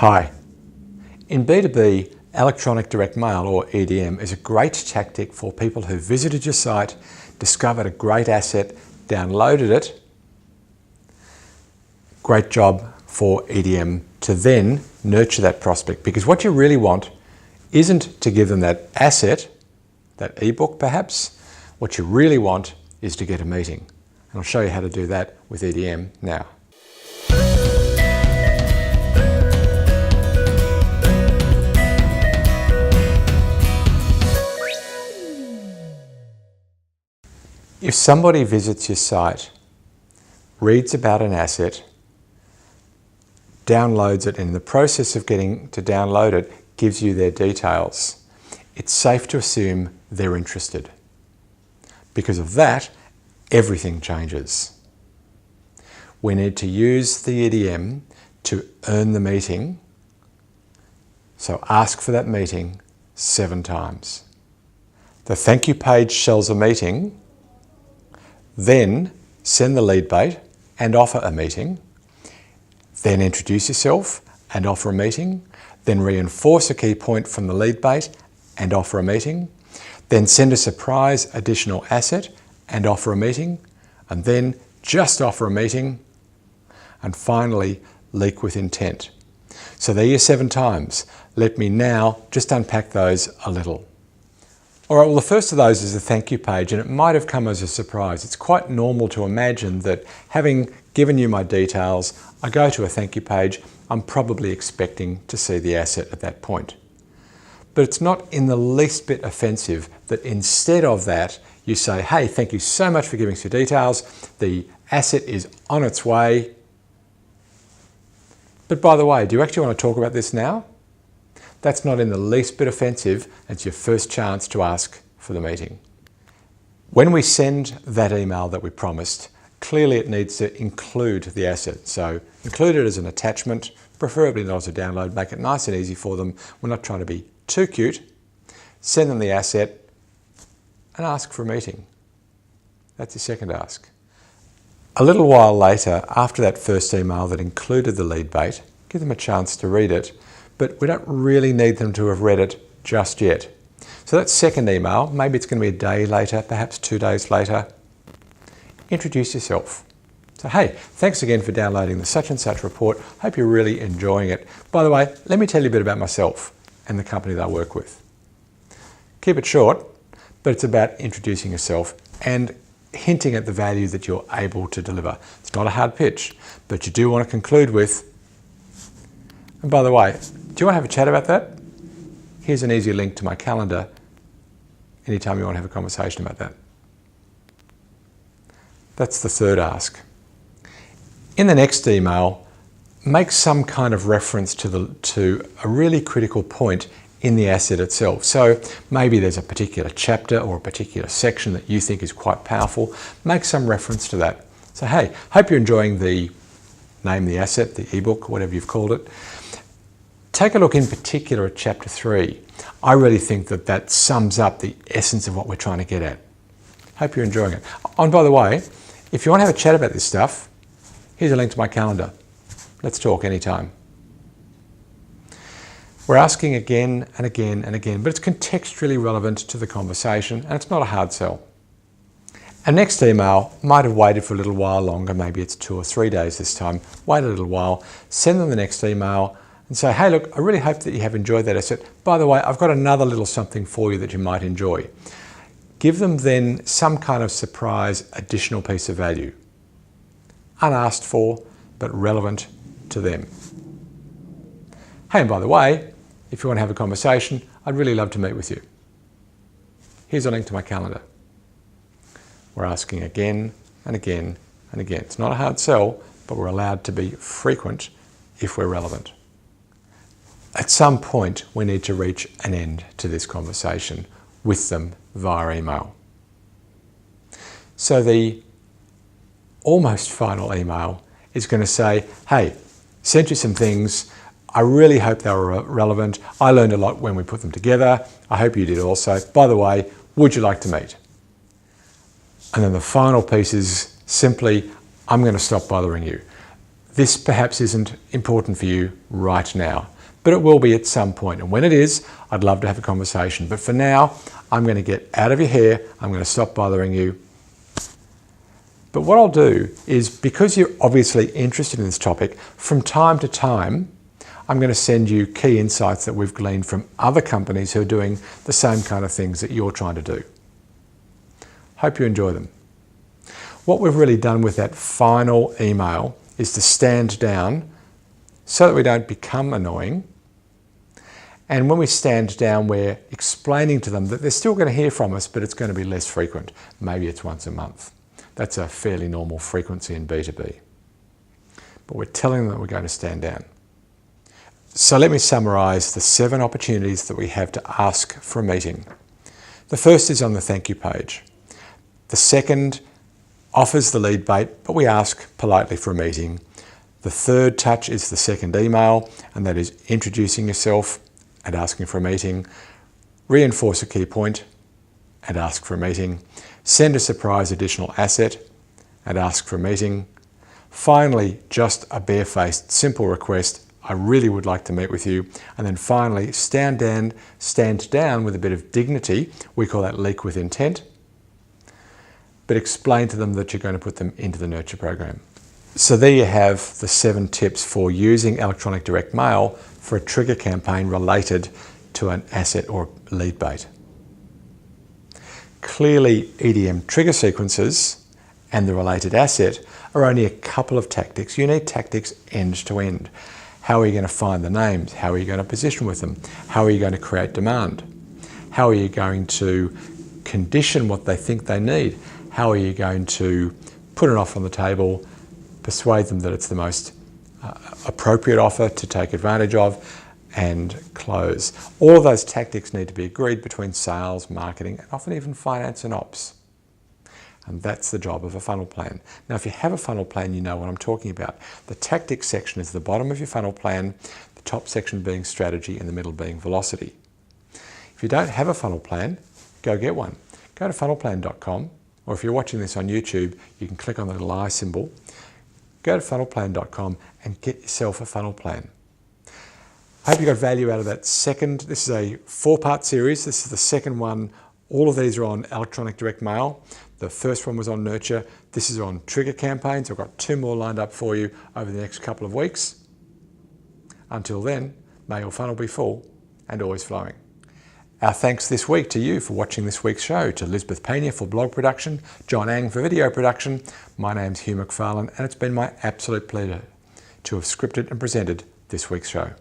Hi. In B2B, electronic direct mail, or EDM, is a great tactic for people who visited your site, discovered a great asset, downloaded it. Great job for EDM to then nurture that prospect, because what you really want isn't to give them that asset, that ebook perhaps. What you really want is to get a meeting. And I'll show you how to do that with EDM now. If somebody visits your site, reads about an asset, downloads it, and in the process of getting to download it, gives you their details, it's safe to assume they're interested. Because of that, everything changes. We need to use the EDM to earn the meeting. So ask for that meeting 7 times. The thank you page sells a meeting. Then send the lead bait and offer a meeting. Then introduce yourself and offer a meeting. Then reinforce a key point from the lead bait and offer a meeting. Then send a surprise additional asset and offer a meeting. And then just offer a meeting. And finally, leak with intent. So there are your 7 times. Let me now just unpack those a little. All right, well, the first of those is the thank you page, and it might have come as a surprise. It's quite normal to imagine that having given you my details, I go to a thank you page, I'm probably expecting to see the asset at that point. But it's not in the least bit offensive that instead of that, you say, hey, thank you so much for giving us your details. The asset is on its way. But by the way, do you actually want to talk about this now? That's not in the least bit offensive. It's your first chance to ask for the meeting. When we send that email that we promised, clearly it needs to include the asset. So include it as an attachment, preferably not as a download. Make it nice and easy for them. We're not trying to be too cute. Send them the asset and ask for a meeting. That's your second ask. A little while later, after that first email that included the lead bait, give them a chance to read it. But we don't really need them to have read it just yet. So that second email, maybe it's going to be a day later, perhaps 2 days later. Introduce yourself. So, hey, thanks again for downloading the such and such report. Hope you're really enjoying it. By the way, let me tell you a bit about myself and the company that I work with. Keep it short, but it's about introducing yourself and hinting at the value that you're able to deliver. It's not a hard pitch, but you do want to conclude with, and by the way, do you want to have a chat about that? Here's an easy link to my calendar anytime you want to have a conversation about that. That's the third ask. In the next email, make some kind of reference to a really critical point in the asset itself. So maybe there's a particular chapter or a particular section that you think is quite powerful. Make some reference to that. So, hey, hope you're enjoying the name the asset, the ebook, whatever you've called it. Take a look in particular at chapter 3. I really think that that sums up the essence of what we're trying to get at. Hope you're enjoying it. Oh, and by the way, if you want to have a chat about this stuff, here's a link to my calendar. Let's talk anytime. We're asking again and again and again, but it's contextually relevant to the conversation and it's not a hard sell. A next email might have waited for a little while longer, maybe it's 2 or 3 days this time. Wait a little while, send them the next email and say, hey, look, I really hope that you have enjoyed that asset. By the way, I've got another little something for you that you might enjoy. Give them then some kind of surprise additional piece of value. Unasked for, but relevant to them. Hey, and by the way, if you want to have a conversation, I'd really love to meet with you. Here's a link to my calendar. We're asking again and again and again. It's not a hard sell, but we're allowed to be frequent if we're relevant. At some point, we need to reach an end to this conversation with them via email. So the almost final email is going to say, hey, sent you some things. I really hope they were relevant. I learned a lot when we put them together. I hope you did also. By the way, would you like to meet? And then the final piece is simply, I'm going to stop bothering you. This perhaps isn't important for you right now. but it will be at some point. And when it is, I'd love to have a conversation. But for now, I'm going to get out of your hair. I'm going to stop bothering you. But what I'll do is, because you're obviously interested in this topic, from time to time, I'm going to send you key insights that we've gleaned from other companies who are doing the same kind of things that you're trying to do. Hope you enjoy them. What we've really done with that final email is to stand down so that we don't become annoying. And when we stand down, we're explaining to them that they're still going to hear from us, but it's going to be less frequent. Maybe it's once a month. That's a fairly normal frequency in B2B. But we're telling them that we're going to stand down. So let me summarise the 7 opportunities that we have to ask for a meeting. The first is on the thank you page. The second offers the lead bait, but we ask politely for a meeting. The third touch is the second email, and that is introducing yourself and asking for a meeting. Reinforce a key point and ask for a meeting. Send a surprise additional asset and ask for a meeting. Finally, just a barefaced, simple request. I really would like to meet with you. And then finally, stand down with a bit of dignity. We call that leak with intent. But explain to them that you're going to put them into the nurture program. So there you have the 7 tips for using electronic direct mail for a trigger campaign related to an asset or lead bait. Clearly, EDM trigger sequences and the related asset are only a couple of tactics. You need tactics end to end. How are you going to find the names? How are you going to position with them? How are you going to create demand? How are you going to condition what they think they need? How are you going to put an offer on the table, persuade them that it's the most appropriate offer to take advantage of, and close? All of those tactics need to be agreed between sales, marketing, and often even finance and ops. And that's the job of a funnel plan. Now, if you have a funnel plan, you know what I'm talking about. The tactics section is the bottom of your funnel plan, the top section being strategy, and the middle being velocity. If you don't have a funnel plan, go get one. Go to funnelplan.com, or if you're watching this on YouTube, you can click on the little eye symbol. Go to funnelplan.com and get yourself a funnel plan. I hope you got value out of that second. This is a 4-part series. This is the second one. All of these are on electronic direct mail. The first one was on nurture. This is on trigger campaigns. I've got 2 more lined up for you over the next couple of weeks. Until then, may your funnel be full and always flowing. Our thanks this week to you for watching this week's show, to Lisbeth Pena for blog production, John Ang for video production. My name's Hugh McFarlane, and it's been my absolute pleasure to have scripted and presented this week's show.